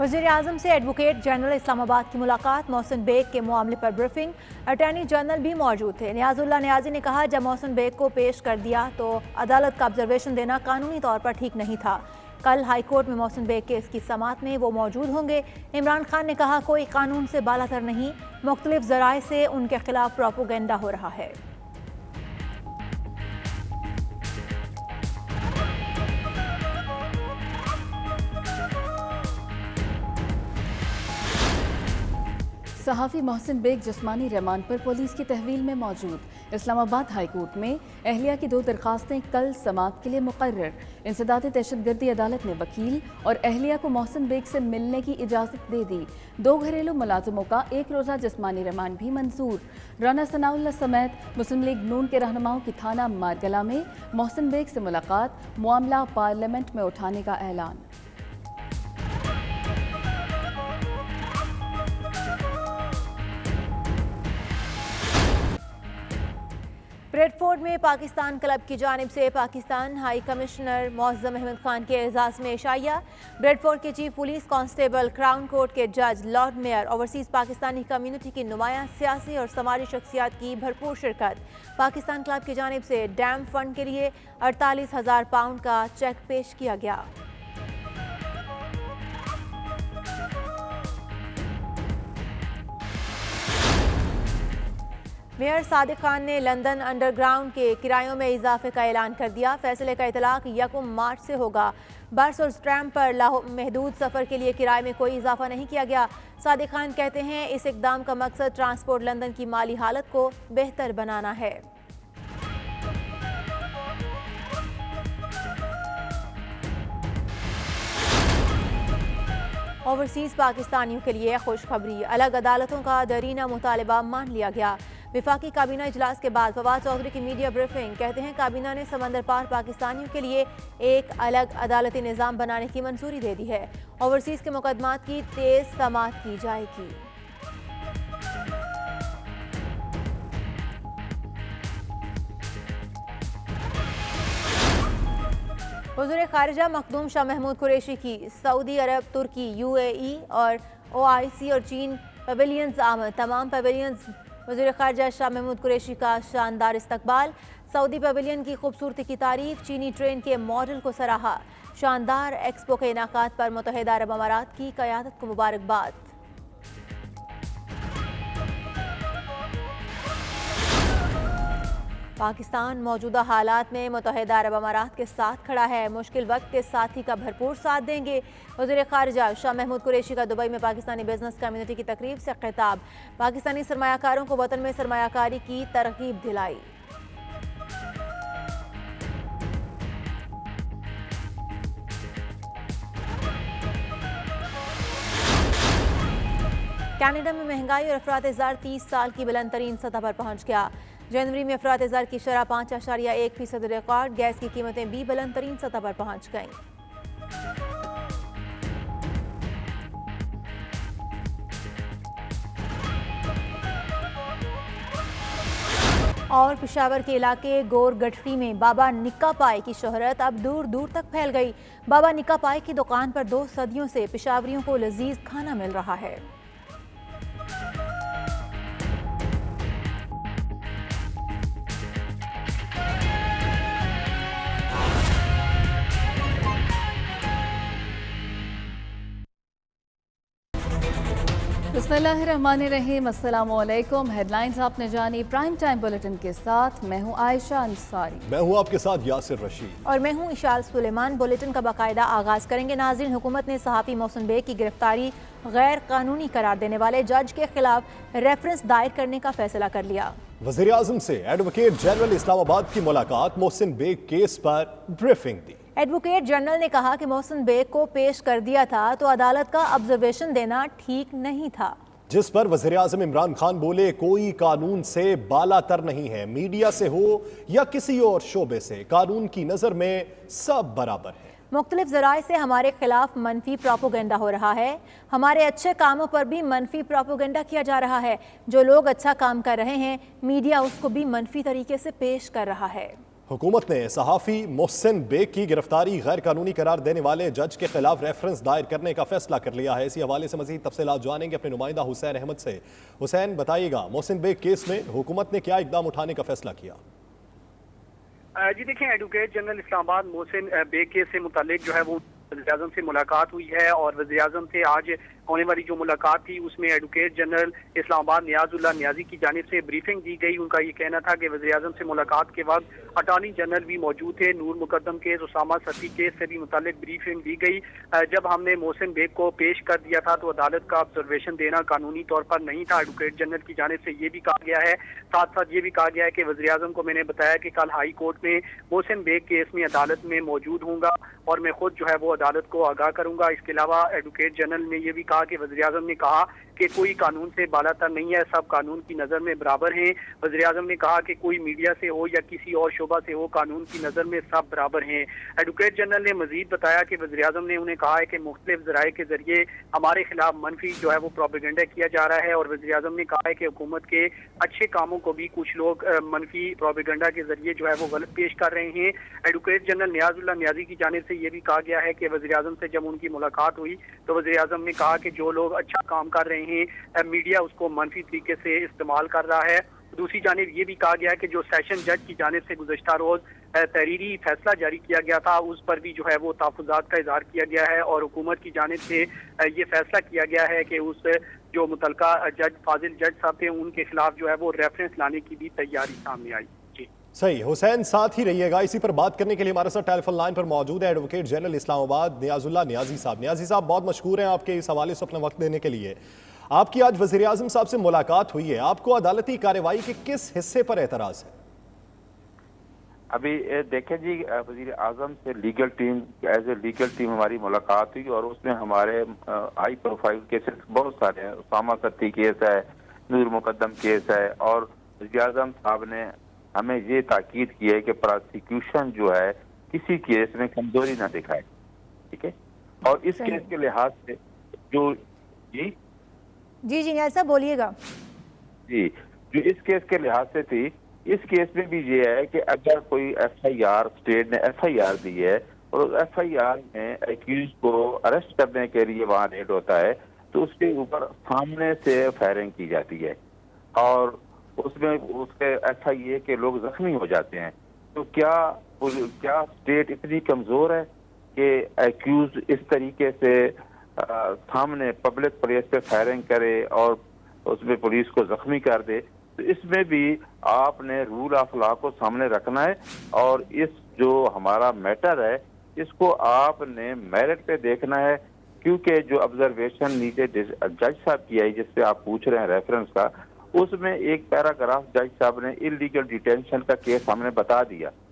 वज़ीर-ए-आज़म से advocate general Islamabad की मुलाकात, मोहसिन बेग के मामले पर ब्रीफिंग। अटॉर्नी जनरल भी मौजूद थे। नियाजुल्लाह नियाजी ने कहा, जब मोहसिन बेग को पेश कर दिया तो अदालत का ऑब्जर्वेशन देना कानूनी तौर पर ठीक नहीं था। कल हाई कोर्ट में मोहसिन बेग केस की समाअत में वो मौजूद होंगे। इमरान खान ने कहा, कोई कानून से बालातर नहीं, मुख्तलिफ ज़राए से उनके खिलाफ प्रोपोगेंडा हो रहा है। सहाफ़ी मोहसिन बेग जिस्मानी रिमांड पर पुलिस की तहवील में मौजूद। इस्लामाबाद हाई कोर्ट में अहलिया की 2 दरखास्तें कल समाअत के लिए मुकर्रर। इंसदाद दहशतगर्दी अदालत ने वकील और अहलिया को मोहसिन बेग से मिलने की इजाज़त दे दी। 2 घरेलू मुलाजमों का 1 रोज़ा जिस्मानी रिमांड भी मंजूर। राना सनाउल्लाह समेत मुस्लिम लीग नून के रहनुमाओं की थाना मारगला में मोहसिन बेग से मुलाकात, मामला पार्लियामेंट में उठाने का ऐलान। ब्रेडफोर्ड में पाकिस्तान क्लब की जानिब से पाकिस्तान हाई कमिश्नर मोअज़्ज़म अहमद खान के एजाज़ में इशाइया। ब्रेडफोर्ड के chief police constable, crown court के जज, Lord mayor, overseas Pakistani community की नुमायां सियासी और समाजी शख्सियात की भरपूर शिरकत। पाकिस्तान क्लब की जानिब से डैम फंड के लिए 48,000 पाउंड का चेक पेश किया गया। मेयर सादिक खान ने लंदन अंडरग्राउंड के किरायों में इजाफे का ऐलान कर दिया। फैसले का इतलाक 1 मार्च से होगा। बस और ट्रैम पर महदूद सफ़र के लिए किराए में कोई इजाफा नहीं किया गया। सादिक खान कहते हैं, इस इकदाम का मकसद ट्रांसपोर्ट लंदन की माली हालत को बेहतर बनाना है। ओवरसीज़ पाकिस्तानियों के लिए खुशखबरी, अलग अदालतों का दरीना मुतालबा मान लिया गया। विफाकी काबीना इजलास के बाद फवाद चौधरी की मीडिया ब्रीफिंग। कहते हैं, काबीना ने समंदर पार पाकिस्तानियों के लिए एक अलग अदालती निज़ाम बनाने की मंजूरी दे दी है। ओवरसीज़ के मुकदमात की तेज समाअत की जाएगी। वज़ीर ख़ारिजा मखदूम शाह महमूद कुरैशी की सऊदी अरब, तुर्की, UAE और OIC और चीन पवेलियंस आमद। तमाम पवेलियंस वज़ीर ख़ारिजा शाह महमूद कुरैशी का शानदार इस्तकबाल। सऊदी पवेलियन की खूबसूरती की तारीफ, चीनी ट्रेन के मॉडल को सराहा। शानदार एक्सपो के इनाकात पर मुत्तहिदा अरब अमारात की क़यादत को मुबारकबाद। पाकिस्तान मौजूदा हालात में मुत्तहिदा अरब अमारात के साथ खड़ा है। मुश्किल वक्त के साथी का भरपूर साथ देंगे। वज़ीर ख़ारिजा शाह महमूद कुरैशी का दुबई में पाकिस्तानी बिजनेस कम्युनिटी की तकरीब से खिताब। पाकिस्तानी सरमायाकारों को वतन में सरमायाकारी की तरगीब दिलाई। कनाडा में महंगाई और अफरात-ए-ज़र 30 साल की बुलंद तरीन सतह पर पहुंच गया। जनवरी में अफरात-ए-ज़र की शरह 5.1% रिकॉर्ड। गैस की कीमतें भी बुलंद तरीन सतह पर पहुंच गईं। और पेशावर के इलाके गोर गठरी में बाबा निक्का पाई की शोहरत अब दूर दूर तक फैल गई। बाबा निक्का पाई की दुकान पर 2 सदियों से पेशावरियों को लजीज खाना मिल रहा है। बिस्मिल्लाहिर्रहमानिर्रहीम, अस्सलामुअलैकुम। हेडलाइंस आपने जानी। प्राइम टाइम बुलेटिन के साथ मैं हूं आयशा अंसारी। मैं हूं आपके साथ यासिर रशीद और मैं हूं इशाल सुलेमान। बुलेटिन का बाकायदा आगाज करेंगे। नाज़रीन, हुकूमत ने सहाफ़ी मोहसिन बेग की गिरफ्तारी गैर कानूनी करार देने वाले जज के खिलाफ रेफरेंस दायर करने का फैसला कर लिया। वज़ीर आज़म से एडवोकेट जनरल इस्लामाबाद की मुलाकात, मोहसिन बेग केस पर ब्रीफिंग दी। एडवोकेट जनरल ने कहा कि मोहसिन बेग को पेश कर दिया था तो अदालत का ऑब्जर्वेशन देना ठीक नहीं था, जिस पर वज़ीर आज़म इमरान खान बोले, कोई कानून से बालातर नहीं है। मीडिया से हो या किसी और शोबे से, कानून की नज़र में सब बराबर है। मुख्तलिफ ज़राए से हमारे खिलाफ मनफी प्रोपोगेंडा हो रहा है। हमारे अच्छे कामों पर भी मनफी प्रोपोगेंडा किया जा रहा है। जो लोग अच्छा काम कर रहे हैं, मीडिया उसको भी मनफी तरीके से पेश कर रहा है। हुकूमत ने सहाफ़ी मोहसिन बेग की गिरफ्तारी गैर कानूनी करार देने वाले जज के खिलाफ रेफरेंस दायर करने का फैसला कर लिया है। इसी हवाले से मजीद तफसीलात जानेंगे अपने नुमाइंदा हुसैन अहमद से। हुसैन, बताइएगा, मोहसिन बेग केस में हुकूमत ने क्या इकदाम उठाने का फैसला किया? जी देखिए, advocate general Islamabad Mohsin Baig case से मुतालिक जो है वो वज़ीर-ए-आज़म से मुलाकात हुई है और वज़ीर-ए-आज़म से आज होने वाली जो मुलाकात थी उसमें एडवोकेट जनरल इस्लामाबाद नियाज़ुल्लाह नियाज़ी की जानिब से ब्रीफिंग दी गई। उनका ये कहना था कि वज़ीर-ए-आज़म से मुलाकात के वक्त अटॉर्नी जनरल भी मौजूद थे। नूर मुकद्दम केस, उसामा सती केस से भी मुतालिक ब्रीफिंग दी गई। जब हमने मोहसिन बेग को पेश कर दिया था तो अदालत का ऑब्जर्वेशन देना कानूनी तौर पर नहीं था। एडवोकेट जनरल की जानिब से ये भी कहा गया है, साथ साथ ये भी कहा गया है कि वज़ीर-ए-आज़म को मैंने बताया कि कल हाई कोर्ट में मोहसिन बेग केस में अदालत में मौजूद हूँगा और मैं खुद जो है वो अदालत को आगाह करूंगा। इसके अलावा एडवोकेट जनरल ने यह भी कहा कि वज़ीर-ए-आज़म ने कहा कि कोई कानून से बालातर नहीं है, सब कानून की नज़र में बराबर हैं। वज़ीर-ए-आज़म ने कहा कि कोई मीडिया से हो या किसी और शोबा से हो, कानून की नज़र में सब बराबर हैं। एडवोकेट जनरल ने मजीद बताया कि वज़ीर-ए-आज़म ने उन्हें कहा है कि मुख्तलिफ ज़राए के जरिए हमारे खिलाफ मनफी जो है वो प्रोपेगेंडा किया जा रहा है और वज़ीर-ए-आज़म ने कहा है कि हुकूमत के अच्छे कामों को भी कुछ लोग मनफी प्रोपेगेंडा के जरिए जो है वो गलत पेश कर रहे हैं। एडवोकेट जनरल नियाज़ुल्लाह नियाज़ी की जानिब से ये भी कहा गया है कि वज़ीर-ए-आज़म से जब उनकी मुलाकात हुई तो वज़ीर-ए-आज़म ने कहा कि जो लोग अच्छा काम कर रहे हैं मीडिया उसको मनफी तरीके से इस्तेमाल कर रहा है। दूसरी जानिब ये भी कहा गया है कि जो सेशन जज की जानिब से गुज़श्ता रोज़ तहरीरी फैसला जारी किया गया था उस पर भी जो है वो तहफ़्फ़ुज़ात का इज़हार किया गया है और हुकूमत की जानिब से ये फैसला किया गया है कि उस जो मुतलका जज फाजिल जज साहब थे उनके खिलाफ जो है वो रेफरेंस लाने की भी तैयारी सामने आई। सही, हुसैन साथ ही रहिएगा। इसी पर बात करने के लिए हमारे साथ टेलीफोन लाइन पर मौजूद है एडवोकेट जनरल इस्लामाबाद नियाज़ुल्लाह नियाज़ी साहब। नियाज़ी साहब, बहुत मशकूर हैं आपके इस हवाले से अपना वक्त देने के लिए। आपकी आज वज़ीर-ए-आज़म साहब से मुलाकात हुई है, आपको अदालती कार्रवाई के किस हिस्से पर एतराज़ है? अभी देखें जी, वज़ीर-ए-आज़म से legal team as a legal team हमारी मुलाकात हुई और उसमें हमारे हाई प्रोफाइल केसेस बहुत सारे हैं। उसामा सती केस है, नूर मुकद्दम केस है और वज़ीर-ए-आज़म साहब ने हमें ये ताकीद की है कि प्रोसिक्यूशन जो है किसी केस में कमजोरी ना दिखाए, ठीक है। और इस केस के लिहाज से जो जी जी जी ऐसा बोलिएगा जी जो इस केस के लिहाज से थी, इस केस में भी ये है कि अगर कोई FIR स्टेट ने FIR दी है और FIR में एक्यूज को अरेस्ट करने के लिए वहाँ रेड होता है तो उसके ऊपर सामने से फायरिंग की जाती है और उसमें उसके FIA के लोग जख्मी हो जाते हैं। तो क्या स्टेट इतनी कमजोर है कि एक्यूज इस तरीके से सामने पब्लिक प्लेस पे फायरिंग करे और उसमें पुलिस को जख्मी कर दे? तो इसमें भी आपने रूल ऑफ लॉ को सामने रखना है और इस जो हमारा मैटर है इसको आपने मेरिट पे देखना है, क्योंकि जो ऑब्जर्वेशन नीचे जज साहब की आई जिसपे आप पूछ रहे हैं रेफरेंस का, उसमें एक पैराग्राफ जज साहब ने इलीगल डिटेंशन का केस हमने बता दिया